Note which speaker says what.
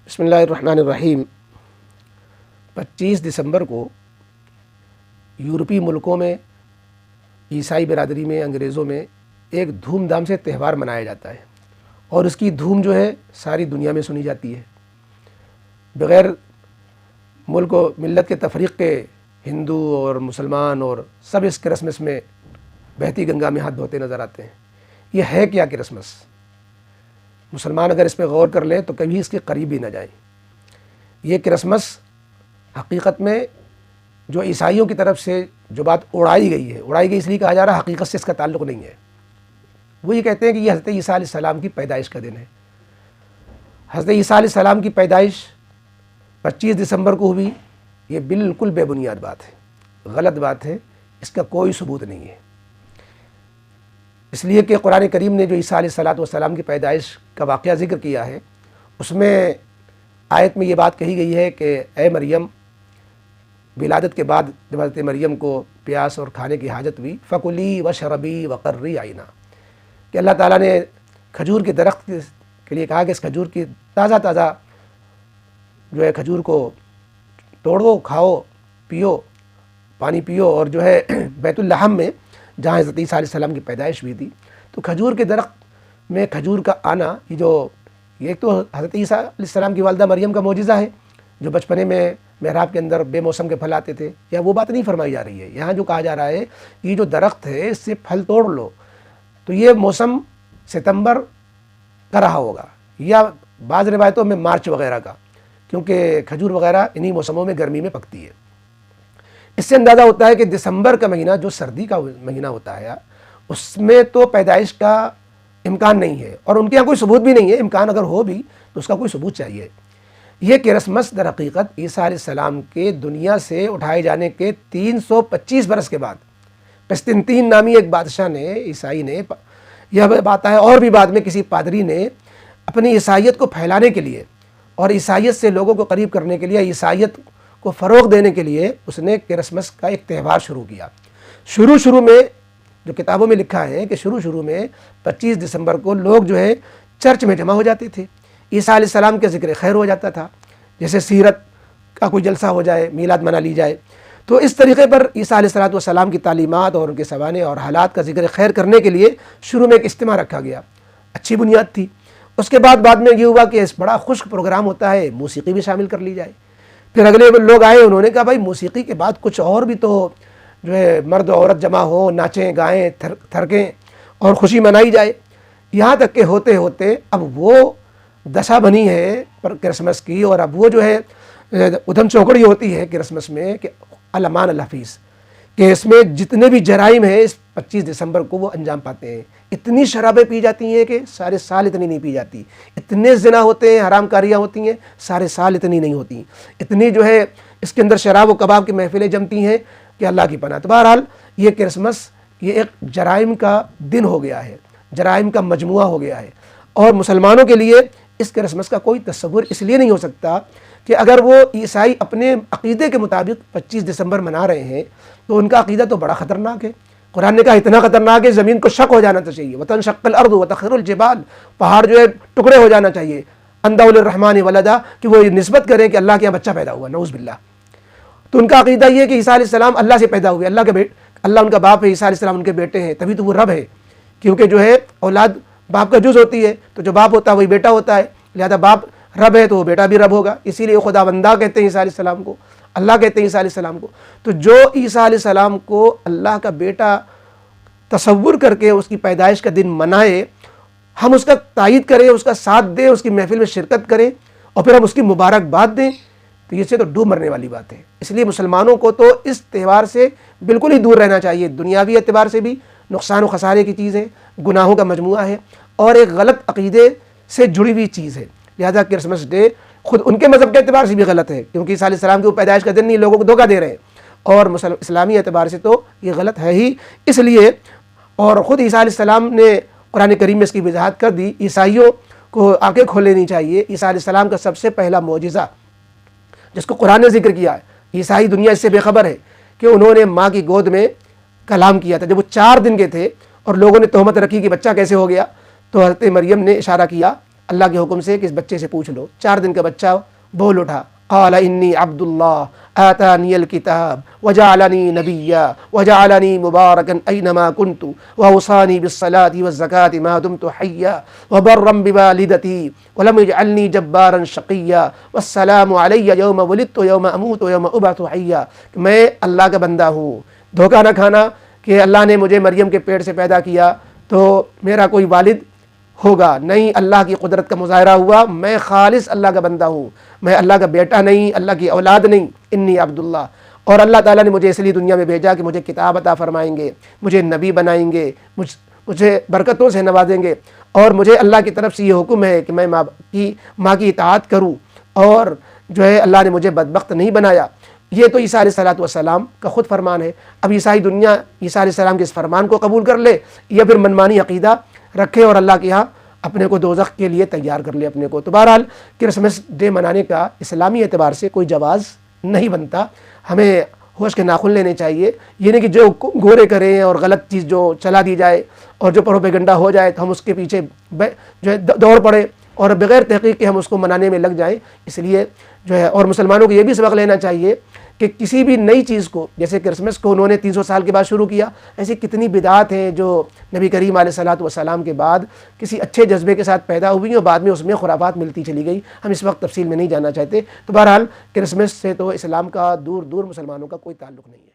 Speaker 1: بسم اللہ الرحمن الرحیم۔ 25 دسمبر کو یورپی ملکوں میں، عیسائی برادری میں، انگریزوں میں ایک دھوم دھام سے تہوار منایا جاتا ہے، اور اس کی دھوم جو ہے ساری دنیا میں سنی جاتی ہے۔ بغیر ملک و ملت کے تفریق کے ہندو اور مسلمان اور سب اس کرسمس میں بہتی گنگا میں ہاتھ دھوتے نظر آتے ہیں۔ یہ ہے کیا کرسمس؟ مسلمان اگر اس پہ غور کر لیں تو کبھی اس کے قریب بھی نہ جائیں۔ یہ کرسمس حقیقت میں جو عیسائیوں کی طرف سے جو بات اڑائی گئی ہے اس لیے کہا جا رہا ہے، حقیقت سے اس کا تعلق نہیں ہے۔ وہ یہ کہتے ہیں کہ یہ حضرت عیسیٰ علیہ السلام کی پیدائش کا دن ہے۔ حضرت عیسیٰ علیہ السلام کی پیدائش 25 دسمبر کو ہوئی، یہ بالکل بے بنیاد بات ہے، غلط بات ہے، اس کا کوئی ثبوت نہیں ہے۔ اس لیے کہ قرآن کریم نے جو عیسیٰ علیہ السلام کی پیدائش کا واقعہ ذکر کیا ہے، اس میں آیت میں یہ بات کہی گئی ہے کہ اے مریم، ولادت کے بعد جب حضرت مریم کو پیاس اور کھانے کی حاجت ہوئی، فَكُلِي وَاشْرَبِي وَقَرِّي عَيْنًا، کہ اللہ تعالیٰ نے کھجور کے درخت کے لیے کہا کہ اس کھجور کی تازہ جو ہے کھجور کو توڑو، کھاؤ، پیو، پانی پیو، اور جو ہے بیت اللحم میں جہاں حضرت عیسیٰ علیہ السلام کی پیدائش ہوئی تھی، تو کھجور کے درخت میں کھجور کا آنا، یہ ایک تو حضرت عیسیٰ علیہ السلام کی والدہ مریم کا معجزہ ہے، جو بچپنے میں محراب کے اندر بے موسم کے پھل آتے تھے۔ یا وہ بات نہیں فرمائی جا رہی ہے، یہاں جو کہا جا رہا ہے کہ یہ جو درخت ہے اس سے پھل توڑ لو، تو یہ موسم ستمبر کا رہا ہوگا، یا بعض روایتوں میں مارچ وغیرہ کا، کیونکہ کھجور وغیرہ انہی موسموں میں گرمی میں پکتی ہے۔ اس سے اندازہ ہوتا ہے کہ دسمبر کا مہینہ جو سردی کا مہینہ ہوتا ہے، اس میں تو پیدائش کا امکان نہیں ہے، اور ان کے یہاں کوئی ثبوت بھی نہیں ہے۔ امکان اگر ہو بھی تو اس کا کوئی ثبوت چاہیے۔ یہ کرسمس در حقیقت عیسیٰ علیہ السلام کے دنیا سے اٹھائے جانے کے 325 برس کے بعد قسطنطین نامی ایک بادشاہ نے، عیسائی نے، یہ بات ہے، اور بھی بعد میں کسی پادری نے اپنی عیسائیت کو پھیلانے کے لیے اور عیسائیت سے لوگوں کو قریب کرنے کے لیے، عیسائیت کو فروغ دینے کے لیے اس نے کرسمس کا ایک تہوار شروع کیا۔ شروع میں جو کتابوں میں لکھا ہے کہ شروع میں 25 دسمبر کو لوگ جو ہے چرچ میں جمع ہو جاتے تھے، عیسیٰ علیہ السلام کے ذکر خیر ہو جاتا تھا، جیسے سیرت کا کوئی جلسہ ہو جائے، میلاد منا لی جائے۔ تو اس طریقے پر عیسیٰ علیہ السلام کی تعلیمات اور ان کے سوانح اور حالات کا ذکر خیر کرنے کے لیے شروع میں ایک اجتماع رکھا گیا، اچھی بنیاد تھی۔ اس کے بعد میں یہ ہوا کہ اس بڑا خشک پروگرام ہوتا ہے، موسیقی بھی شامل کر لی جائے۔ پھر اگلے لوگ آئے، انہوں نے کہا بھائی موسیقی کے بعد کچھ اور بھی تو جو ہے مرد و عورت جمع ہو، ناچیں گائیں، تھرکیں اور خوشی منائی جائے۔ یہاں تک کہ ہوتے اب وہ دشا بنی ہے پر کرسمس کی، اور اب وہ جو ہے ادھم چوکڑی ہوتی ہے کرسمس میں کہ الامان الحفیظ، کہ اس میں جتنے بھی جرائم ہیں اس 25 دسمبر کو وہ انجام پاتے ہیں۔ اتنی شرابیں پی جاتی ہیں کہ سارے سال اتنی نہیں پی جاتی، اتنے زنا ہوتے ہیں، حرام کاریاں ہوتی ہیں، سارے سال اتنی نہیں ہوتی، اتنی جو ہے اس کے اندر شراب و کباب کی محفلیں جمتی ہیں کہ اللہ کی پناہ۔ تو بہرحال یہ کرسمس یہ ایک جرائم کا دن ہو گیا ہے، جرائم کا مجموعہ ہو گیا ہے، اور مسلمانوں کے لیے اس کرسمس کا کوئی تصور اس لیے نہیں ہو سکتا کہ اگر وہ عیسائی اپنے عقیدے کے مطابق 25 دسمبر منا رہے ہیں تو ان کا عقیدہ تو بڑا خطرناک ہے۔ قرآن نے کہا اتنا خطرناک ہے زمین کو شک ہو جانا چاہیے، وَتَنشَقَّ الْأَرْضُ وَتَخِرُّ الْجِبَالُ، پہاڑ جو ہے ٹکڑے ہو جانا چاہیے، اَنْ دَعُوا لِلرَّحْمَٰنِ وَلَدًا، کہ وہ نسبت کریں کہ اللہ کے یہاں بچہ پیدا ہوا، نعوذ باللہ۔ تو ان کا عقیدہ یہ ہے کہ عیسیٰ علیہ السلام اللہ سے پیدا ہوئے، اللہ ان کا باپ ہے، عیسیٰ علیہ السلام ان کے بیٹے ہیں، تبھی تو وہ رب ہے، کیونکہ جو ہے اولاد باپ کا جز ہوتی ہے، تو جو باپ ہوتا ہے وہی بیٹا ہوتا ہے، لہذا باپ رب ہے تو وہ بیٹا بھی رب ہوگا، اسی لیے خدا بندہ کہتے ہیں عیسیٰ علیہ السلام کو، اللہ کہتے ہیں عیسیٰ علیہ السلام کو۔ تو جو عیسیٰ علیہ السلام کو اللہ کا بیٹا تصور کر کے اس کی پیدائش کا دن منائے، ہم اس کا تائید کریں، اس کا ساتھ دیں، اس کی محفل میں شرکت کریں، اور پھر ہم اس کی مبارکباد دیں، تو یہ سے تو ڈوب مرنے والی بات ہے۔ اس لیے مسلمانوں کو تو اس تہوار سے بالکل ہی دور رہنا چاہیے۔ دنیاوی اعتبار سے بھی نقصان و خسارے کی چیز ہے، گناہوں کا مجموعہ ہے، اور ایک غلط عقیدے سے جڑی ہوئی چیز ہے۔ لہذا کرسمس ڈے خود ان کے مذہب کے اعتبار سے بھی غلط ہے، کیونکہ عیسیٰ علیہ السلام کی پیدائش کا دن نہیں، لوگوں کو دھوکہ دے رہے ہیں، اور اسلامی اعتبار سے تو یہ غلط ہے ہی۔ اس لیے اور خود عیسیٰ علیہ السلام نے قرآن کریم میں اس کی وضاحت کر دی، عیسائیوں کو آنکھیں کھول لینی چاہیے۔ عیسیٰ علیہ السلام کا سب سے پہلا معجزہ جس کو قرآن نے ذکر کیا ہے، عیسائی دنیا اس سے بے خبر ہے کہ انہوں نے ماں کی گود میں کلام کیا تھا جب وہ 4 دن کے تھے، اور لوگوں نے تہمت رکھی کہ بچہ کیسے ہو گیا، تو حضرت مریم نے اشارہ کیا اللہ کے حکم سے کہ اس بچے سے پوچھ لو۔ 4 دن کا بچہ بول اٹھا، قال انی عبد اللہ آتانی الکتاب وجعلنی نبیا وجعلنی مبارکا اینما کنت واوصانی بالصلاۃ والزکاۃ ما دمت حیا وبرا بوالدتی ولم یجعلنی جبارا شقیا والسلام علی یوم ولدت یوم اموت یوم ابعث حیا۔ میں اللہ کا بندہ ہوں۔ دھوکہ نہ کھانا کہ اللہ نے مجھے مریم کے پیٹ سے پیدا کیا تو میرا کوئی والد ہوگا، نہیں، اللہ کی قدرت کا مظاہرہ ہوا، میں خالص اللہ کا بندہ ہوں، میں اللہ کا بیٹا نہیں، اللہ کی اولاد نہیں، انی عبداللہ۔ اور اللہ تعالیٰ نے مجھے اس لیے دنیا میں بھیجا کہ مجھے کتاب عطا فرمائیں گے، مجھے نبی بنائیں گے، مجھے برکتوں سے نوازیں گے، اور مجھے اللہ کی طرف سے یہ حکم ہے کہ میں ماں کی اطاعت کروں، اور جو ہے اللہ نے مجھے بدبخت نہیں بنایا۔ یہ تو عیسیٰ علیہ السلام کا خود فرمان ہے۔ اب عیسائی دنیا عیسیٰ علیہ السلام کے اس فرمان کو قبول کر لے یا پھر منمانی عقیدہ رکھے اور اللہ کے یہاں اپنے کو دوزخ کے لیے تیار کر لے اپنے کو۔ تو بہرحال کرسمس ڈے منانے کا اسلامی اعتبار سے کوئی جواز نہیں بنتا۔ ہمیں ہوش کے ناخن لینے چاہیے، یہ نہیں کہ جو گورے کریں اور غلط چیز جو چلا دی جائے اور جو پروپیگنڈا ہو جائے تو ہم اس کے پیچھے جو ہے دوڑ پڑے اور بغیر تحقیق کے ہم اس کو منانے میں لگ جائیں۔ اس لیے جو ہے اور مسلمانوں کو یہ بھی سبق لینا چاہیے کہ کسی بھی نئی چیز کو، جیسے کرسمس کو انہوں نے 300 سال کے بعد شروع کیا، ایسی کتنی بدعات ہیں جو نبی کریم علیہ السلام کے بعد کسی اچھے جذبے کے ساتھ پیدا ہوئی اور بعد میں اس میں خرافات ملتی چلی گئی۔ ہم اس وقت تفصیل میں نہیں جانا چاہتے۔ تو بہرحال کرسمس سے تو اسلام کا دور دور مسلمانوں کا کوئی تعلق نہیں ہے۔